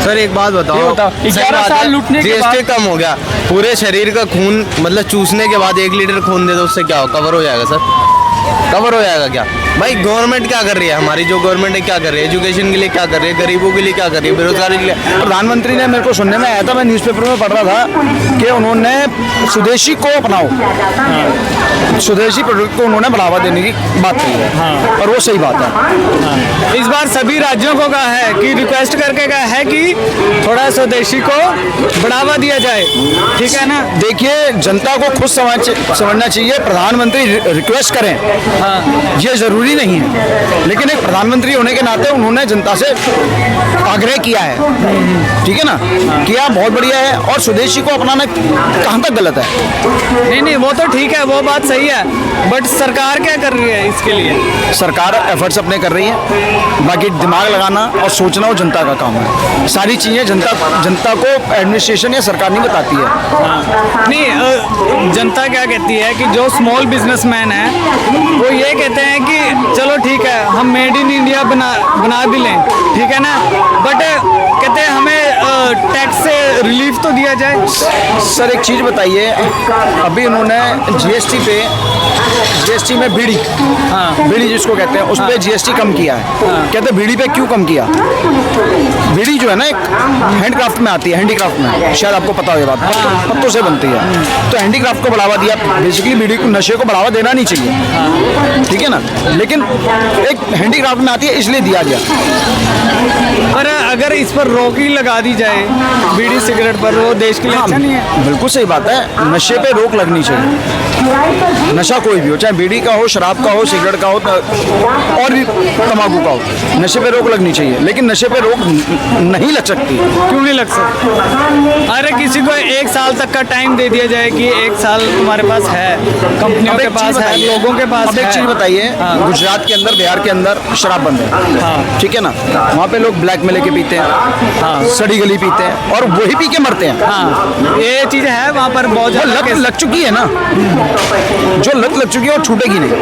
Sir एक बात बताओ, 11 साल लूटने के बाद जीएसटी कम हो गया, पूरे शरीर का खून मतलब चूसने के बाद 1 लीटर खून दे दो, उससे क्या हो, कवर हो जाएगा सर? कवर हो जाएगा क्या? भाई गवर्नमेंट क्या कर रही है, हमारी जो गवर्नमेंट है क्या कर रही है, एजुकेशन के लिए क्या कर रही है, गरीबों के लिए क्या कर रही है, बेरोजगारी के लिए? प्रधानमंत्री ने, मेरे को सुनने में आया था, मैं न्यूज़पेपर में पढ़ रहा था कि उन्होंने स्वदेशी को अपनाओ, स्वदेशी प्रोडक्ट को उन्होंने बढ़ावा देने की बात कही है। और वो सही बात है। इस बार सभी राज्यों को कहा है कि रिक्वेस्ट करके कहा है कि थोड़ा स्वदेशी को बढ़ावा दिया जाए, ठीक है ना। देखिए, जनता को खुद समझना चाहिए। प्रधानमंत्री रिक्वेस्ट करें, ये जरूरी नहीं है, लेकिन एक प्रधानमंत्री होने के नाते उन्होंने जनता से आग्रह किया है, ठीक है ना, किया, बहुत बढ़िया है। और स्वदेशी को अपनाना कहाँ तक गलत है? नहीं, वो तो ठीक है, वो बात सही है, बट सरकार क्या कर रही है इसके लिए? सरकार एफर्ट्स अपने कर रही है, बाकी दिमाग लगाना और सोचना वो जनता का काम है। सारी चीज़ें जनता को एडमिनिस्ट्रेशन या सरकार नहीं बताती है। नहीं, जनता क्या कहती है कि जो स्मॉल बिजनेसमैन है वो ये कहते हैं कि चलो ठीक है, हम मेड इन इंडिया बना भी लें, ठीक है ना, बट कहते हैं हमें टैक्स से रिलीफ तो दिया जाए। सर एक चीज़ बताइए, अभी उन्होंने जीएसटी में बीड़ी, बीड़ी जिसको कहते हैं, उस पर जीएसटी कम किया है। कहते हैं बीड़ी पे क्यों कम किया? बीड़ी जो है ना, एक हैंडक्राफ्ट में आती है, हैंडीक्राफ्ट में, शायद आपको पता हो ये बात, पत्तों से बनती है, तो हैंडीक्राफ्ट को बढ़ावा दिया। बेसिकली बीड़ी को, नशे को बढ़ावा देना नहीं चाहिए, ठीक है ना, लेकिन एक हैंडीक्राफ्ट में आती है इसलिए दिया गया। पर अगर इस पर रोक ही लगा दी जाए, बीड़ी सिगरेट पर, वो देश के लिए अच्छा नहीं है। बिल्कुल सही बात है, नशे पे रोक लगनी चाहिए। नशा कोई भी हो, चाहे बीड़ी का हो, शराब का हो, सिगरेट का हो, और भी तंबाकू का हो, नशे पे रोक लगनी चाहिए। लेकिन नशे पे रोक नहीं लग सकती। क्यों नहीं लग सकती? अरे किसी को 1 साल तक का टाइम दे दिया जाए कि 1 साल तुम्हारे पास है, कंपनियों के पास है, लोगों के पास है। एक चीज़ बताइए, गुजरात के अंदर, बिहार के अंदर शराब बंद है, ठीक है ना, वहाँ पे लोग ब्लैक में लेके पीते हैं, सड़ी गली पीते हैं, और वही पी के मरते हैं। ये चीज़ है वहाँ पर, बहुत लत लग चुकी है ना, जो लत लग चुकी है वो छूटेगी नहीं।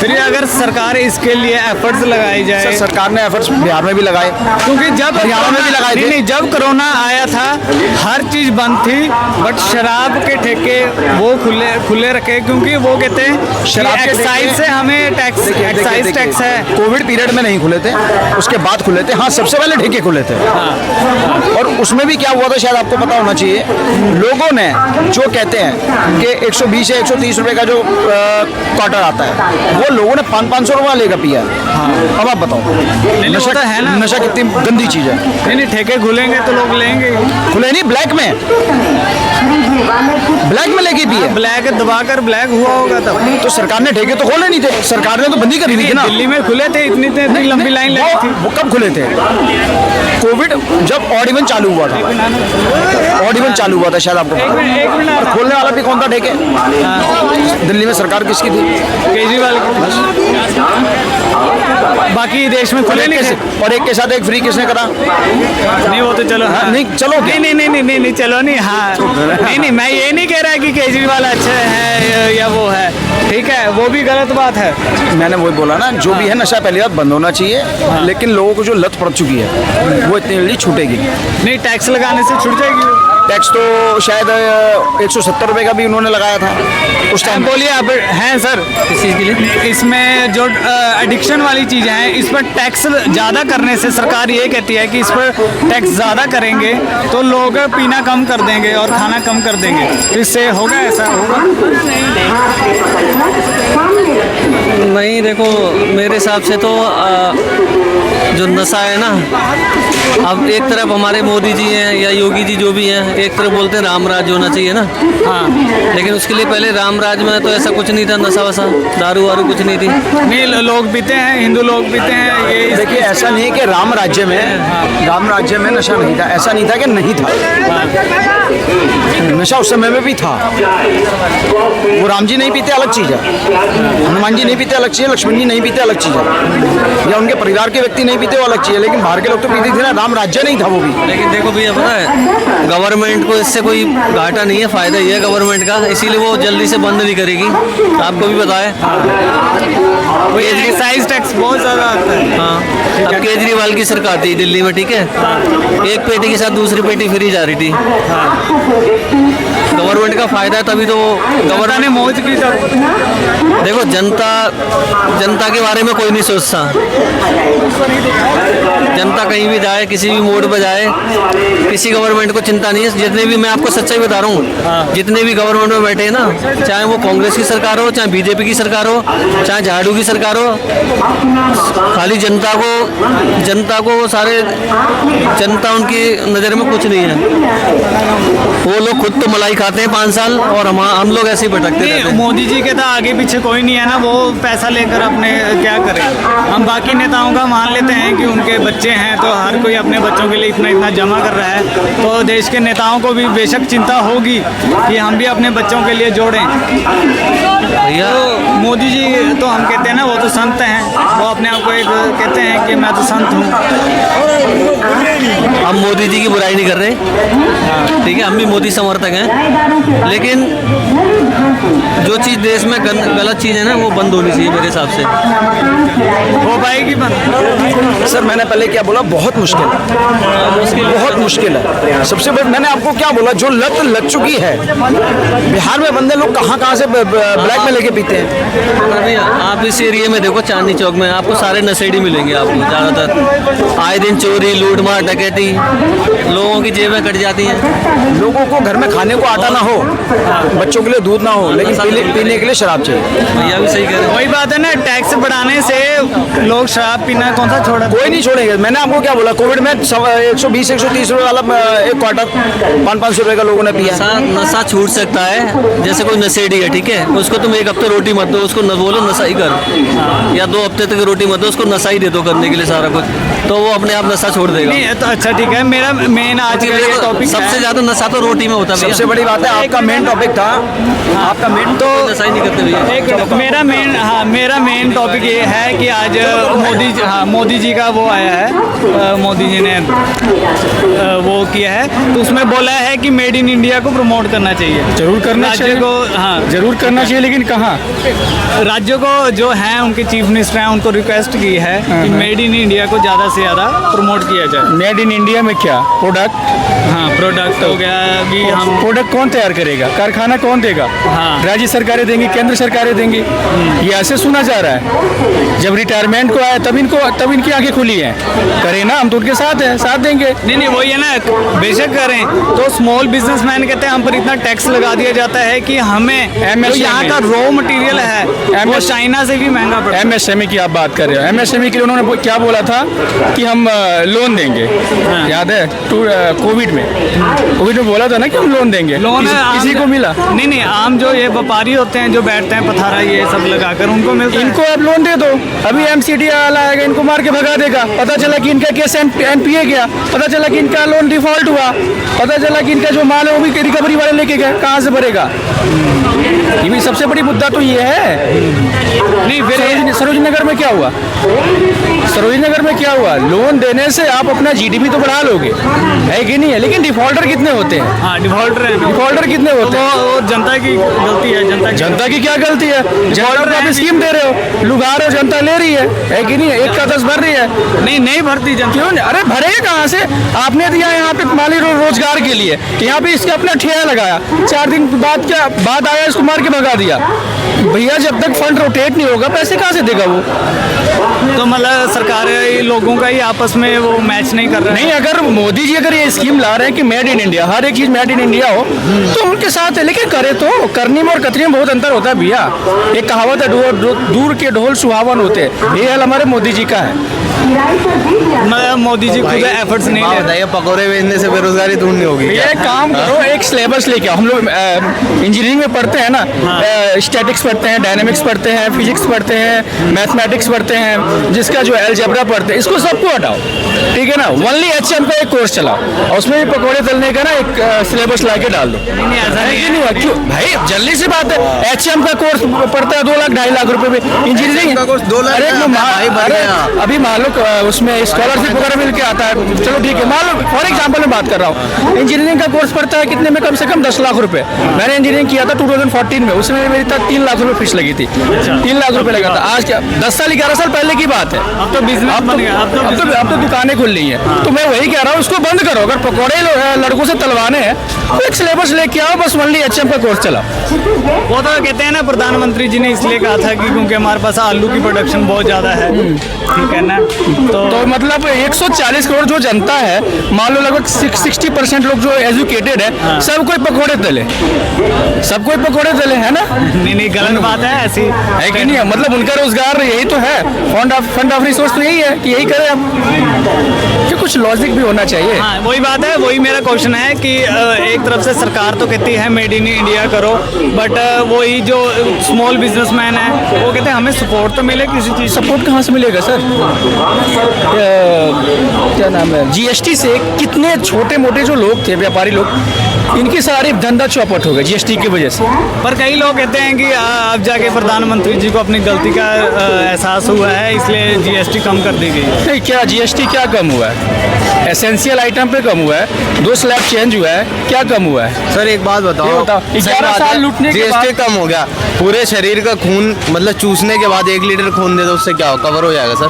फिर अगर सरकार इसके लिए एफर्ट्स लगाई जाए, सरकार ने एफर्ट्स बिहार में भी लगाए, क्योंकि जब हरियाणा में भी लगाए थे। नहीं, जब कोरोना आया था हर चीज़ बंद थी, बट शराब के ठेके वो खुले रखे, क्योंकि वो कहते हैं शराब के एक्साइज से हमें टैक्स, एक्साइज टैक्स है। कोविड पीरियड में नहीं खुले थे, उसके बाद खुले थे। हाँ, सबसे पहले ठेके खुले थे। और उसमें भी क्या हुआ था, शायद आपको पता होना चाहिए, लोगों ने जो कहते हैं कि 120 या 130 रुपए का जो क्वार्टर आता है, वो लोगों ने 500 रुपया लेकर पिया। अब आप बताओ, नशा तो है ना, नशा कितनी गंदी चीज़ है। नहीं, ठेके खुलेंगे तो लोग लेंगे। खुले नहीं, ब्लैक में लेके पिए, ब्लैक दबाकर ब्लैक हुआ होगा तब। तो सरकार ने ठेके तो खोले नहीं थे, सरकार ने तो बंदी करी थी ना। दिल्ली में खुले थे, इतनी लंबी लाइन लगी थी। वो कब खुले थे? कोविड जब ऑड इवन चालू हुआ था, ऑड इवन चालू हुआ था, शायद आपको पता है। एक मिनट, और खोलने वाला भी कौन था ठेके? दिल्ली में सरकार किसकी थी? केजरीवाल की। बाकी देश में खुले नहीं थे। और एक के साथ एक फ्री किसने करा? नहीं, वो तो चलो, हाँ। नहीं, चलो क्या? नहीं, चलो नहीं, हाँ, नहीं, मैं ये नहीं कह रहा कि केजरीवाल अच्छे हैं या वो है, ठीक है, वो भी गलत बात है। मैंने वही बोला ना, जो भी है नशा पहली बात बंद होना चाहिए, लेकिन लोगों को जो लत पड़ चुकी है वो इतनी जल्दी छूटेगी नहीं। टैक्स लगाने से छूट जाएगी। टैक्स तो शायद 170 रुपए का भी उन्होंने लगाया था उस टाइम। बोलिए आप हैं सर, इस चीज़ के लिए, इसमें जो एडिक्शन वाली चीज़ें हैं, इस पर टैक्स ज़्यादा करने से सरकार ये कहती है कि इस पर टैक्स ज़्यादा करेंगे तो लोग पीना कम कर देंगे और खाना कम कर देंगे, तो इससे होगा, ऐसा होगा? नहीं, देखो मेरे हिसाब से तो जो नशा है ना, अब एक तरफ हमारे मोदी जी हैं या योगी जी जो भी हैं, एक तरफ बोलते हैं राम राज होना चाहिए ना, हाँ, लेकिन उसके लिए पहले राम राज में तो ऐसा कुछ नहीं था, नशा वशा दारू वारू कुछ नहीं थी। नहीं, लोग पीते हैं, हिंदू लोग पीते हैं। ये देखिए, ऐसा नहीं है कि राम राज्य में नशा नहीं था, ऐसा नहीं था कि नहीं था, नशा उस समय में भी था। वो राम जी नहीं पीते अलग चीज़ है, हनुमान जी नहीं पीते अलग चीज़ है, लक्ष्मण जी नहीं पीते अलग चीज़ है, या उनके परिवार के व्यक्ति नहीं पीते वो अलग चीज़ है, लेकिन बाहर के लोग तो पीते थे ना। राम राज्य नहीं था वो भी। लेकिन देखो भैया, पता है गवर्नमेंट को इससे कोई घाटा नहीं है, फ़ायदा ही है गवर्नमेंट का, इसीलिए वो जल्दी से बंद नहीं करेगी। आपको भी पता है, एक्साइज टैक्स बहुत ज़्यादा आता है। हाँ, ठीक अब है। केजरीवाल की सरकार थी दिल्ली में, ठीक है, एक पेटी के साथ दूसरी पेटी फ्री जा रही थी। गवर्नमेंट का फायदा है, तभी तो जनता गवर्नमेंट ने मौज की तब। देखो जनता के बारे में कोई नहीं सोचता। जनता कहीं भी जाए, किसी भी मोड़ पर जाए, किसी गवर्नमेंट को चिंता नहीं है। जितने भी, मैं आपको सच्चाई बता रहा हूँ, जितने भी गवर्नमेंट में बैठे हैं ना, चाहे वो कांग्रेस की सरकार हो, चाहे बीजेपी की सरकार हो, चाहे झाड़ू की सरकार हो, खाली जनता को वो सारे, जनता उनकी नज़र में कुछ नहीं है। वो लोग खुद तो मलाई खाते हैं 5 साल, और हम लोग ऐसे ही भटकते रहते हैं। मोदी जी के तो आगे पीछे कोई नहीं है ना, वो पैसा लेकर अपने क्या करें। हम बाकी नेताओं का मान लेते हैं कि उनके बच्चे हैं, तो हर कोई अपने बच्चों के लिए इतना जमा कर रहा है, तो देश के नेताओं को भी बेशक चिंता होगी कि हम भी अपने बच्चों के लिए जोड़ें। भैया तो मोदी जी तो हम कहते हैं ना, वो तो संत हैं, वो अपने आप को एक कहते हैं कि मैं तो संत हूँ। हम मोदी जी की बुराई नहीं कर रहे, ठीक है, हम भी मोदी समर्थक हैं, लेकिन जो चीज़ देश में गलत चीज़ है ना, वो बंद होनी चाहिए मेरे हिसाब से। हो पाएगी बंद? सर मैंने पहले क्या बोला, बहुत मुश्किल, बहुत मुश्किल है। सबसे बड़ी मैंने आपको क्या बोला, जो लत लग चुकी है, बिहार में बंदे लोग कहाँ से ब्लैक में लेके पीते हैं। अरे भैया आप इस एरिया में देखो, चांदनी चौक में आपको सारे नशेड़ी मिलेंगे। आपको ज़्यादातर आए दिन चोरी, लूट मार, डकैती, लोगों की जेबें कट जाती हैं। लोगों को घर में खाने को आटा ना हो, बच्चों के लिए दूध ना हो, लेकिन पीने के लिए शराब चाहिए। भैया भी सही कह रहे हैं। वही बात है ना, टैक्स बढ़ाने से लोग शराब पीना कौन सा छोड़ा? कोई नहीं छोड़ेंगे। मैंने आपको क्या बोला, कोविड में 120-130 रुपये वाला एक क्वार्टर 500-500 रुपये का लोगों ने पिया। नशा छूट सकता है, जैसे कोई नशेड़ी है, ठीक है, उसको तुम एक हफ्ते रोटी मत दो, उसको न बोलो नशा ही कर, या 2 हफ्ते तक रोटी मत दो, उसको नशा ही दे दो करने के लिए सारा कुछ, तो वो अपने आप नशा छोड़ देगा। नहीं तो अच्छा ठीक है, मेरा मेन आज का ये टॉपिक सबसे ज़्यादा नशा तो रोटी में होता है भैया। सबसे बड़ी बात है, आपका मेन टॉपिक था, आपका मेन तो नशा ही नहीं करते भैया। एक मेरा मेन टॉपिक ये है कि आज मोदी जी का वो आया है, मोदी जी ने वो किया है, तो उसमें बोला है कि मेड इन इंडिया को प्रमोट करना चाहिए। जरूर करना राज्य चाहिए को, हाँ जरूर करना चाहिए, लेकिन कहाँ? राज्यों को जो है उनके चीफ मिनिस्टर हैं, उनको रिक्वेस्ट की है कि मेड इन इंडिया को ज़्यादा से ज़्यादा प्रमोट किया जाए। मेड इन इंडिया में क्या प्रोडक्ट? हाँ, प्रोडक्ट हो गया कि हम प्रोडक्ट कौन तैयार करेगा? कारखाना कौन देगा? हाँ। राज्य सरकारें देंगी, केंद्र सरकारें देंगी। ये ऐसे सुना जा रहा है। जब रिटायरमेंट को आया तब इनकी आंखें खुली हैं। करें ना, हम तो उनके साथ हैं, साथ देंगे। नहीं वही है ना, बेशक करें। तो स्मॉल बिजनेसमैन कहते हैं हम पर इतना टैक्स लगा दिया जाता है कि हमें जो यहाँ का रॉ मटेरियल है वो चाइना से भी महंगा पड़ता है। MSME की आप बात कर रहे हो। MSME के लिए उन्होंने क्या बोला था कि हम लोन देंगे, याद है? कोविड में बोला था ना कि हम लोन देंगे। लोन किसी को मिला? नहीं, आम जो ये व्यापारी होते हैं, जो बैठते हैं पथारा ये सब लगाकर, उनको मिलता है। इनको अब लोन दे दो। अभी MCD वाला आएगा, इनको मार के भगा देगा। पता चला कि इनका केस NPA गया, पता चला कि इनका लोन डिफॉल्ट हुआ, पता चला कि इनका जो माल है वो भी रिकवरी वाले लेके गए, कहाँ से भरेगा? ये भी सबसे बड़ी मुद्दा तो ये है। नहीं फिर सरोजिनी नगर में क्या हुआ? सरोजिनी नगर में क्या हुआ? लोन देने से आप अपना GDP तो बढ़ा लोगे, है कि नहीं है? लेकिन डिफॉल्टर कितने होते हैं? हाँ, डिफॉल्टर कितने होते हैं? वो जनता की गलती है। जनता की क्या गलती है? जनता को आप स्कीम दे रहे हो, लुगा रहे हो, जनता ले रही है कि नहीं? 1 का 10 भर रही है। नहीं भरती जनता। क्यों? अरे भरेगा कहाँ से? आपने दिया यहाँ पे माली रोजगार के लिए, यहाँ पे इसका अपना ठेला लगाया, 4 दिन बाद आया, इसको मार के भगा दिया। भैया जब तक फंड रोटेट नहीं होगा, पैसे कहाँ से देगा वो? तो मतलब सरकार लोगों का ही आपस में वो मैच नहीं कर रहा है। नहीं, अगर मोदी जी अगर ये स्कीम ला रहे हैं कि मेड इन इंडिया, हर एक चीज मेड इन इंडिया हो, तो उनके साथ है। लेकिन करे तो करनी में और कतरी में बहुत अंतर होता है भैया। एक कहावत है, दूर के ढोल सुहावन होते हैं। ये हाल हमारे मोदी जी का है। मतलब मोदी जी खुद एफर्ट्स नहीं ले रहे। बताइए, पकौड़े बेचने से बेरोजगारी दूर नहीं होगी क्या? ये काम करो, एक सिलेबस लेके आओ। हम लोग इंजीनियरिंग में पढ़ते हैं ना, स्टैटिक्स पढ़ते हैं, डायनेमिक्स पढ़ते हैं, फिजिक्स पढ़ते हैं, मैथमेटिक्स पढ़ते हैं, जिसका जो अलजेब्रा पढ़ते हैं, इसको सबको हटाओ, ठीक है ना? ओनली HM का एक कोर्स चलाओ, और उसमें भी पकौड़े तलने का ना एक सिलेबस ला के डाल दो। नहीं, ऐसा नहीं है। नहीं हुआ क्यों भाई? जल्दी सी बात है, HM का कोर्स पढ़ता है 2 लाख 2.5 लाख रुपए में। इंजीनियरिंग का कोर्स 2 लाख अरे भाई अभी मान लो उसमें स्कॉलरशिप वगैरह मिल के आता है, चलो ठीक है, मान लो फॉर एग्जाम्पल मैं बात कर रहा हूँ। इंजीनियरिंग का कोर्स पढ़ता है कितने में? कम से कम 10 लाख रुपए। मैंने इंजीनियरिंग किया था 2014 में, उसमें मेरी 3 लाख रुपए फीस लगी थी। 3 लाख रुपए लगा था। आज क्या 10 साल 11 साल पहले की बात है। अब तो बिजनेस अब बन गया, अब तो दुकानें खुल रही हैं। तो मैं वही कह रहा हूँ, उसको बंद करो। अगर पकौड़े लड़कों से तलवाने हैं तो एक सिलेबस लेके आओ, बस ओनली HM का कोर्स चलाओ। वो तो कहते हैं ना, प्रधानमंत्री जी ने इसलिए कहा था कि क्योंकि हमारे पास आलू की प्रोडक्शन बहुत ज़्यादा है, ठीक है ना। तो मतलब 140 करोड़ जो जनता है, मान लो लगभग 60% लोग जो एजुकेटेड है, सब कोई पकौड़े तले, सब कोई पकौड़े तले, है ना। नहीं गलत बात है ऐसी, है कि नहीं है? मतलब उनका रोजगार यही तो है, फंड ऑफ रिसोर्स तो यही है कि यही करें हम। कि कुछ लॉजिक भी होना चाहिए। हाँ वही बात है, वही मेरा क्वेश्चन है कि एक तरफ से सरकार तो कहती है मेड इन इंडिया करो, बट वही जो स्मॉल बिजनेसमैन है वो कहते हैं हमें सपोर्ट तो मिले किसी चीज़। सपोर्ट कहाँ से मिलेगा सर? क्या नाम है, GST से कितने छोटे मोटे जो लोग थे, व्यापारी लोग, इनकी सारी धंधा चौपट हो गया GST की वजह से। पर कई लोग कहते हैं कि अब जाके प्रधानमंत्री जी को अपनी गलती का एहसास हुआ है, इसलिए GST कम कर दी गई है। नहीं, क्या GST क्या कम हुआ है? एसेंशियल आइटम पे कम हुआ है, 2 स्लैब चेंज हुआ है, क्या कम हुआ है? सर एक बात बताओ, ये बताओ, 11 साल लूटने के बाद GST कम हो गया, पूरे शरीर का खून मतलब चूसने के बाद 1 लीटर खून दे दो, उससे क्या हो, कवर हो जाएगा सर?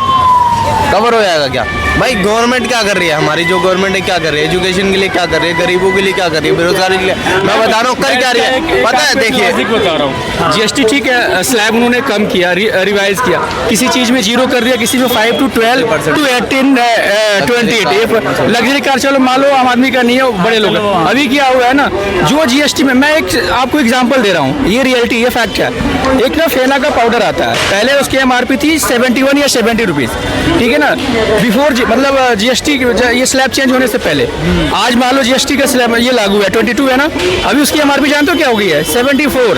कवर हो जाएगा क्या? भाई गवर्नमेंट क्या कर रही है, हमारी जो गवर्नमेंट है क्या कर रही है, एजुकेशन के लिए क्या कर रही है, गरीबों के लिए क्या कर रही है, बेरोजगारी के लिए, मैं बता रहा हूँ कर क्या रही है पता है। देखिए बता रहा हूँ, GST ठीक है, स्लैब उन्होंने कम किया, रिवाइज किया, किसी चीज में 0 कर दिया, किसी में 5 to 12 to 18 28। लग्जरी कार चलो मान लो आम आदमी का नहीं है, बड़े लोग हैं। अभी क्या हुआ है ना, जो GST में, मैं एक आपको एग्जांपल दे रहा हूँ, ये रियलिटी, ये फैक्ट है। एक ना फेना का पाउडर आता है, पहले उसकी MRP थी 71 या 70 रुपीज, ठीक है ना, बिफोर मतलब GST ये स्लैब चेंज होने से पहले। आज मान लो GST का स्लैब ये लागू है 22 है ना, अभी उसकी MRP जानते हो क्या हो गई है 74,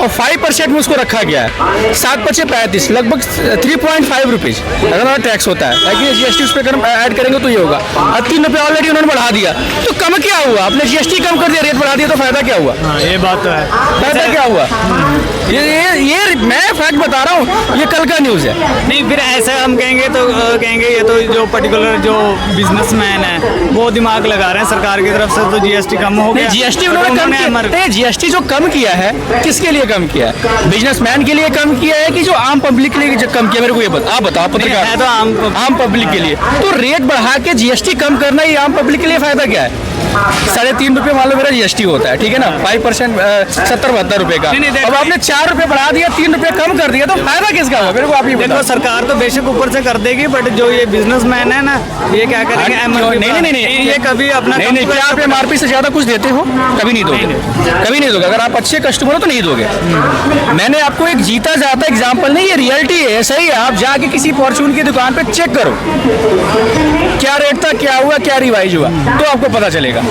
और 5% में उसको रखा गया है, 7/35 लगभग 3.5 रुपीज अगर टैक्स होता है, लेकिन GST उस पर ऐड करेंगे तो ये होगा। और 3 रुपये ऑलरेडी उन्होंने बढ़ा दिया, तो कम क्या हुआ? आपने GST कम कर दिया, रेट बढ़ा दिया, तो फायदा क्या हुआ? ये बात तो है, फायदा क्या हुआ? ये मैं फैक्ट बता रहा हूँ, ये कल का न्यूज़ है। नहीं फिर ऐसा हम कहेंगे तो कहेंगे ये तो जो पर्टिकुलर जो बिजनेसमैन है वो दिमाग लगा रहे हैं सरकार की तरफ से, तो GST कम हो गया। GST उन्होंने कम किया, GST जो कम किया है किसके लिए कम किया है? बिजनेसमैन के लिए कम किया है कि जो आम पब्लिक के लिए जो कम किया? मेरे को ये आप बताओ पत्रकार। है तो आम पब्लिक के लिए तो रेट बढ़ा के GST कम करना, ये आम पब्लिक के लिए फायदा क्या है? 3.5 रुपये मान लो मेरा GST होता है, ठीक है ना, 5% 70-72 रुपये का। अब आपने 4 रुपये बढ़ा दिया, 3 रुपये कम कर दिया, तो फायदा किसका हुआ? मेरे को आप ये देखो, सरकार तो बेशक ऊपर से कर देगी, बट जो ये बिजनेसमैन है ना, ये क्या करेंगे? नहीं, ये कभी अपना नहीं, क्या आप MRP से ज्यादा कुछ देते हो? कभी नहीं दोगे, कभी नहीं दोगे। अगर आप अच्छे कस्टमर हो तो नहीं दोगे। मैंने आपको एक जीता जाता एग्जाम्पल नहीं, ये रियलिटी है, सही है। आप जाके किसी फॉर्चून की दुकान पे चेक करो क्या रेट था, क्या हुआ, क्या रिवाइज हुआ, तो आपको पता चलेगा।